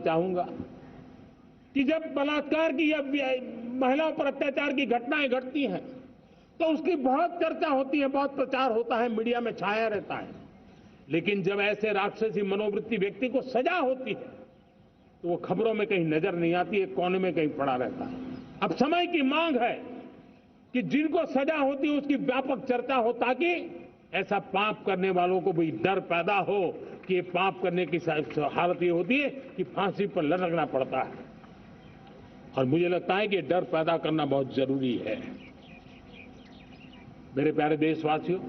चाहूंगा कि जब बलात्कार की या महिलाओं पर अत्याचार की घटनाएं घटती हैं तो उसकी बहुत चर्चा होती है, बहुत प्रचार होता है, मीडिया में छाया रहता है। लेकिन जब ऐसे राक्षसी मनोवृत्ति व्यक्ति को सजा होती है तो वो खबरों में कहीं नजर नहीं आती है, कोने में कहीं पड़ा रहता है। अब समय की मांग है कि जिनको सजा होती है उसकी व्यापक चर्चा हो, ताकि ऐसा पाप करने वालों को भी डर पैदा हो कि ये पाप करने की हालत ये होती है कि फांसी पर लटकना पड़ता है। और मुझे लगता है कि डर पैदा करना बहुत जरूरी है। मेरे प्यारे देशवासियों,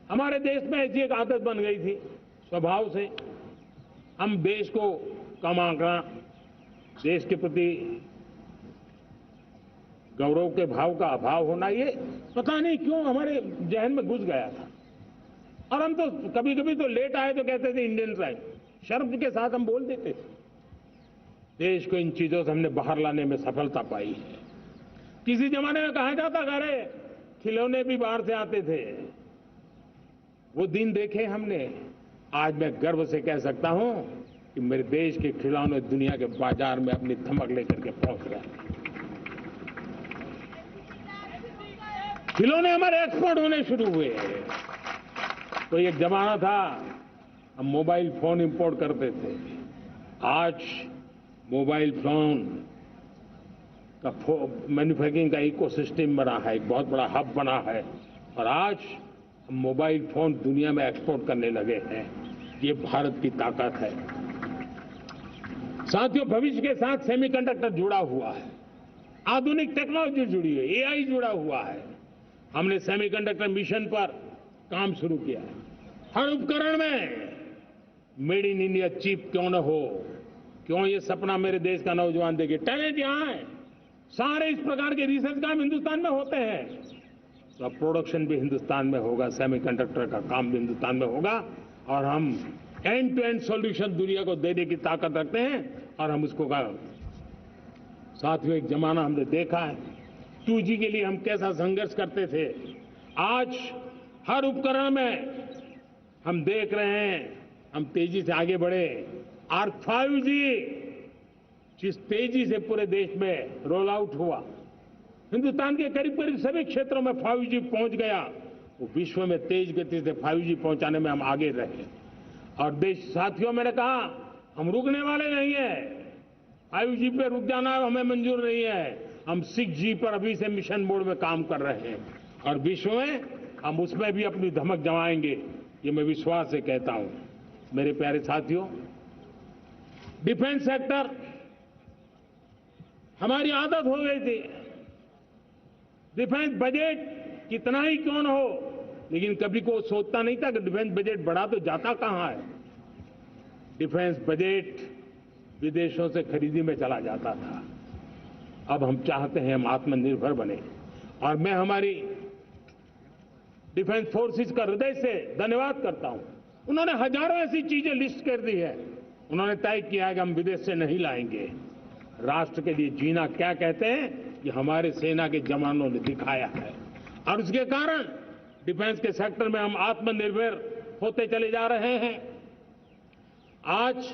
हमारे देश में ऐसी एक आदत बन गई थी, स्वभाव से हम देश को कम आंकना, देश के प्रति गौरव के भाव का अभाव होना, ये पता नहीं क्यों हमारे जहन में घुस गया था। और हम तो कभी कभी तो लेट आए तो कहते थे इंडियंस आए, शर्म के साथ हम बोल देते थे। देश को इन चीजों से हमने बाहर लाने में सफलता पाई है। किसी जमाने में कहा जाता था अरे खिलौने भी बाहर से आते थे, वो दिन देखे हमने। आज मैं गर्व से कह सकता हूं कि मेरे देश के खिलौने दुनिया के बाजार में अपनी धमक लेकर के पहुंच गए। खिलौने हमारे एक्सपोर्ट होने शुरू हुए। तो एक जमाना था हम मोबाइल फोन इंपोर्ट करते थे, आज मोबाइल फोन का मैन्युफैक्चरिंग का इकोसिस्टम बना है, एक बहुत बड़ा हब बना है, और आज हम मोबाइल फोन दुनिया में एक्सपोर्ट करने लगे हैं। ये भारत की ताकत है। साथियों, भविष्य के साथ सेमीकंडक्टर जुड़ा हुआ है, आधुनिक टेक्नोलॉजी जुड़ी है, एआई जुड़ा हुआ है। हमने सेमीकंडक्टर मिशन पर काम शुरू किया है। हर उपकरण में मेड इन इंडिया चिप क्यों न हो, क्यों ये सपना मेरे देश का नौजवान देखे। टैलेंट यहां है, सारे इस प्रकार के रिसर्च काम हिंदुस्तान में होते हैं, तो अब प्रोडक्शन भी हिंदुस्तान में होगा, सेमीकंडक्टर का काम भी हिंदुस्तान में होगा, और हम एंड टू एंड सॉल्यूशन दुनिया को देने की ताकत रखते हैं, और हम उसको साथियों, एक जमाना हमने देखा है 2G के लिए हम कैसा संघर्ष करते थे। आज हर उपकरण में हम देख रहे हैं हम तेजी से आगे बढ़े, और 5G जिस तेजी से पूरे देश में रोल आउट हुआ, हिंदुस्तान के करीब करीब सभी क्षेत्रों में 5G पहुंच गया। वो विश्व में तेज गति से 5G पहुंचाने में हम आगे रहे। और देश साथियों, मैंने कहा हम रुकने वाले नहीं है। 5G पे रुक जाना हमें मंजूर नहीं है। हम 6G पर अभी से मिशन मोड में काम कर रहे हैं, और विश्व में हम उसमें भी अपनी धमक जमाएंगे, ये मैं विश्वास से कहता हूं। मेरे प्यारे साथियों, डिफेंस सेक्टर हमारी आदत हो गई थी। डिफेंस बजट कितना ही क्यों न हो, लेकिन कभी को सोचता नहीं था कि डिफेंस बजट बढ़ा तो जाता कहां है। डिफेंस बजट विदेशों से खरीदी में चला जाता था। अब हम चाहते हैं हम आत्मनिर्भर बने, और मैं हमारी डिफेंस फोर्सेस का हृदय से धन्यवाद करता हूं। उन्होंने हजारों ऐसी चीजें लिस्ट कर दी है। उन्होंने तय किया है कि हम विदेश से नहीं लाएंगे। राष्ट्र के लिए जीना क्या कहते हैं, ये हमारे सेना के जवानों ने दिखाया है, और उसके कारण डिफेंस के सेक्टर में हम आत्मनिर्भर होते चले जा रहे हैं। आज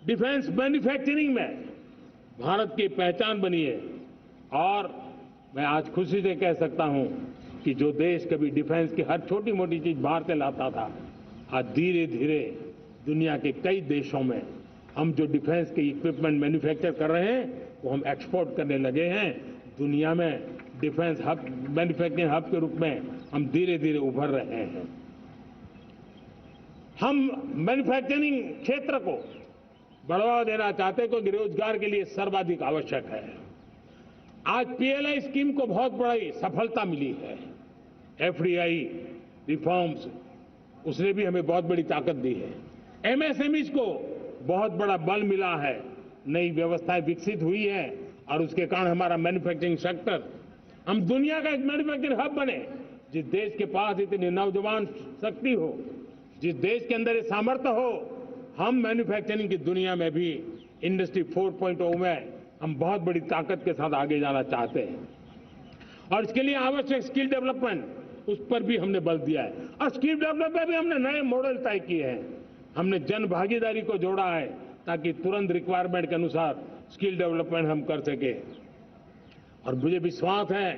डिफेंस मैन्युफैक्चरिंग में भारत की पहचान बनी है, और मैं आज खुशी से कह सकता हूं कि जो देश कभी डिफेंस की हर छोटी मोटी चीज बाहर से लाता था, आज धीरे धीरे दुनिया के कई देशों में हम जो डिफेंस के इक्विपमेंट मैन्युफैक्चर कर रहे हैं वो हम एक्सपोर्ट करने लगे हैं। दुनिया में डिफेंस हब, मैन्युफैक्चरिंग हब के रूप में हम धीरे धीरे उभर रहे हैं। हम मैन्युफैक्चरिंग क्षेत्र को बढ़ावा देना चाहते हैं, क्योंकि रोजगार के लिए सर्वाधिक आवश्यक है। आज PLI स्कीम को बहुत बड़ी सफलता मिली है। FDI रिफॉर्म्स, उसने भी हमें बहुत बड़ी ताकत दी है। MSMEs को बहुत बड़ा बल मिला है, नई व्यवस्थाएं विकसित हुई है, और उसके कारण हमारा मैन्युफैक्चरिंग सेक्टर, हम दुनिया का एक मैन्युफैक्चरिंग हब बने। जिस देश के पास इतनी नौजवान शक्ति हो, जिस देश के अंदर ये सामर्थ्य हो, हम मैन्युफैक्चरिंग की दुनिया में भी इंडस्ट्री 4.0 में हम बहुत बड़ी ताकत के साथ आगे जाना चाहते हैं। और इसके लिए आवश्यक स्किल डेवलपमेंट, उस पर भी हमने बल दिया है, और स्किल डेवलपमेंट में भी हमने नए मॉडल तय किए हैं। हमने जन भागीदारी को जोड़ा है, ताकि तुरंत रिक्वायरमेंट के अनुसार स्किल डेवलपमेंट हम कर सके। और मुझे विश्वास है,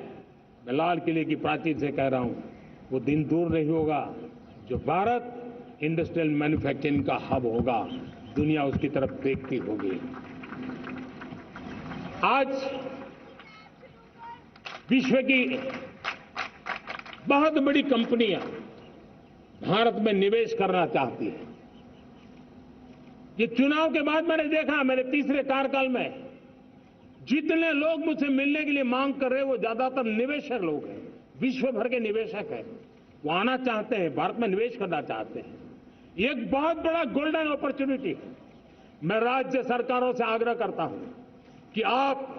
मैं लाल किले की प्राचीर से कह रहा हूं, वो दिन दूर नहीं होगा जो भारत इंडस्ट्रियल मैन्युफैक्चरिंग का हब होगा, दुनिया उसकी तरफ देखती होगी। आज विश्व की बहुत बड़ी कंपनियां भारत में निवेश करना चाहती हैं। ये चुनाव के बाद मैंने देखा, मेरे तीसरे कार्यकाल में जितने लोग मुझसे मिलने के लिए मांग कर रहे हैं वो ज्यादातर निवेशक लोग हैं, विश्व भर के निवेशक हैं। वो आना चाहते हैं, भारत में निवेश करना चाहते हैं। ये एक बहुत बड़ा गोल्डन अपॉर्चुनिटी है। मैं राज्य सरकारों से आग्रह करता हूं कि आप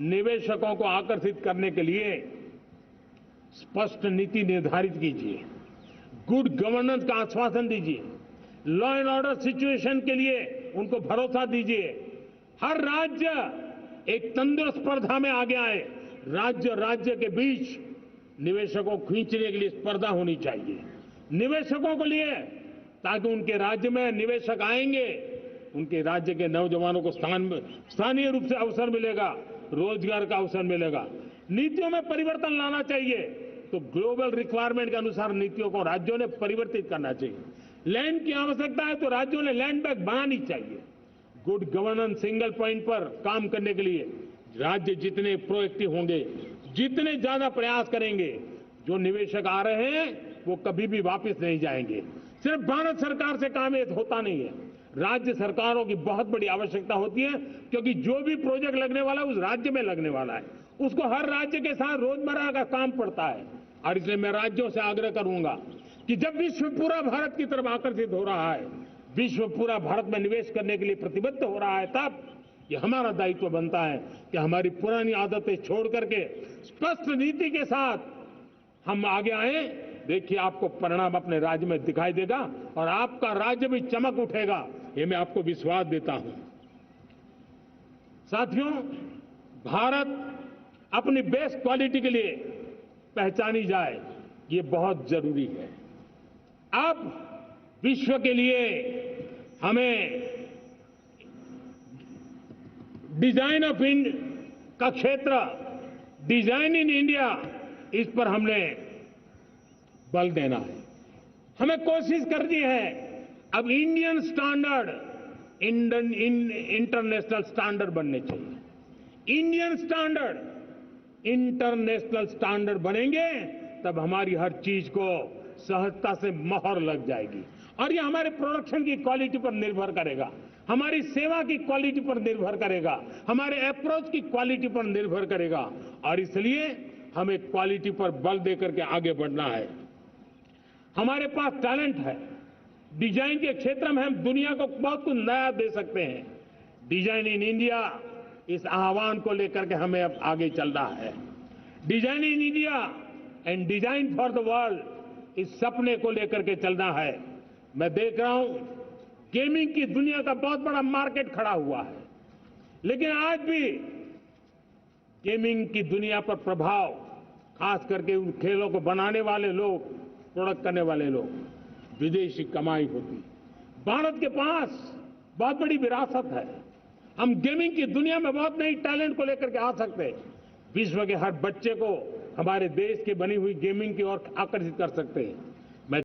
निवेशकों को आकर्षित करने के लिए स्पष्ट नीति निर्धारित कीजिए, गुड गवर्नेंस का आश्वासन दीजिए, लॉ एंड ऑर्डर सिचुएशन के लिए उनको भरोसा दीजिए। हर राज्य एक तंदुरुस्त स्पर्धा में आगे आए। राज्य के बीच निवेशकों को खींचने के लिए स्पर्धा होनी चाहिए, निवेशकों को लिए, ताकि उनके राज्य में निवेशक आएंगे, उनके राज्य के नौजवानों को स्थानीय रूप से अवसर मिलेगा, रोजगार का अवसर मिलेगा। नीतियों में परिवर्तन लाना चाहिए तो ग्लोबल रिक्वायरमेंट के अनुसार नीतियों को राज्यों ने परिवर्तित करना चाहिए। लैंड की आवश्यकता है तो राज्यों ने लैंड बैंक बनानी चाहिए। गुड गवर्नेंस सिंगल पॉइंट पर काम करने के लिए राज्य जितने प्रोएक्टिव होंगे, जितने ज्यादा प्रयास करेंगे, जो निवेशक आ रहे हैं वो कभी भी वापस नहीं जाएंगे। सिर्फ भारत सरकार से काम ये होता नहीं है, राज्य सरकारों की बहुत बड़ी आवश्यकता होती है, क्योंकि जो भी प्रोजेक्ट लगने वाला है उस राज्य में लगने वाला है, उसको हर राज्य के साथ रोजमर्रा का काम पड़ता है। और इसलिए मैं राज्यों से आग्रह करूंगा कि जब विश्व पूरा भारत की तरफ आकर्षित हो रहा है, विश्व पूरा भारत में निवेश करने के लिए प्रतिबद्ध हो रहा है, तब ये हमारा दायित्व बनता है कि हमारी पुरानी आदतें छोड़ करके स्पष्ट नीति के साथ हम आगे आए। देखिए, आपको परिणाम अपने राज्य में दिखाई देगा और आपका राज्य भी चमक उठेगा, ये मैं आपको विश्वास देता हूं। साथियों, भारत अपनी बेस्ट क्वालिटी के लिए पहचानी जाए, ये बहुत जरूरी है। अब विश्व के लिए हमें डिजाइन ऑफ का क्षेत्र, डिजाइन इन इंडिया, इस पर हमने बल देना है। हमें कोशिश करनी है अब इंडियन स्टैंडर्ड इंटरनेशनल स्टैंडर्ड बनने चाहिए। इंडियन स्टैंडर्ड इंटरनेशनल स्टैंडर्ड बनेंगे तब हमारी हर चीज को सहजता से मोहर लग जाएगी और ये हमारे प्रोडक्शन की क्वालिटी पर निर्भर करेगा, हमारी सेवा की क्वालिटी पर निर्भर करेगा, हमारे अप्रोच की क्वालिटी पर निर्भर करेगा। और इसलिए हमें क्वालिटी पर बल देकर के आगे बढ़ना है। हमारे पास टैलेंट है, डिजाइन के क्षेत्र में हम दुनिया को बहुत कुछ नया दे सकते हैं। डिजाइन इन इंडिया, इस आह्वान को लेकर के हमें अब आगे चलना है। Design in India and design for the world, इस सपने को लेकर के चलना है। मैं देख रहा हूं गेमिंग की दुनिया का बहुत बड़ा मार्केट खड़ा हुआ है, लेकिन आज भी गेमिंग की दुनिया पर प्रभाव, खास करके उन खेलों को बनाने वाले लोग, प्रोडक्ट करने वाले लोग, विदेशी कमाई होती। भारत के पास बहुत बड़ी विरासत है, हम गेमिंग की दुनिया में बहुत नई टैलेंट को लेकर के आ सकते हैं। विश्व के हर बच्चे को हमारे देश की बनी हुई गेमिंग की ओर आकर्षित कर सकते हैं।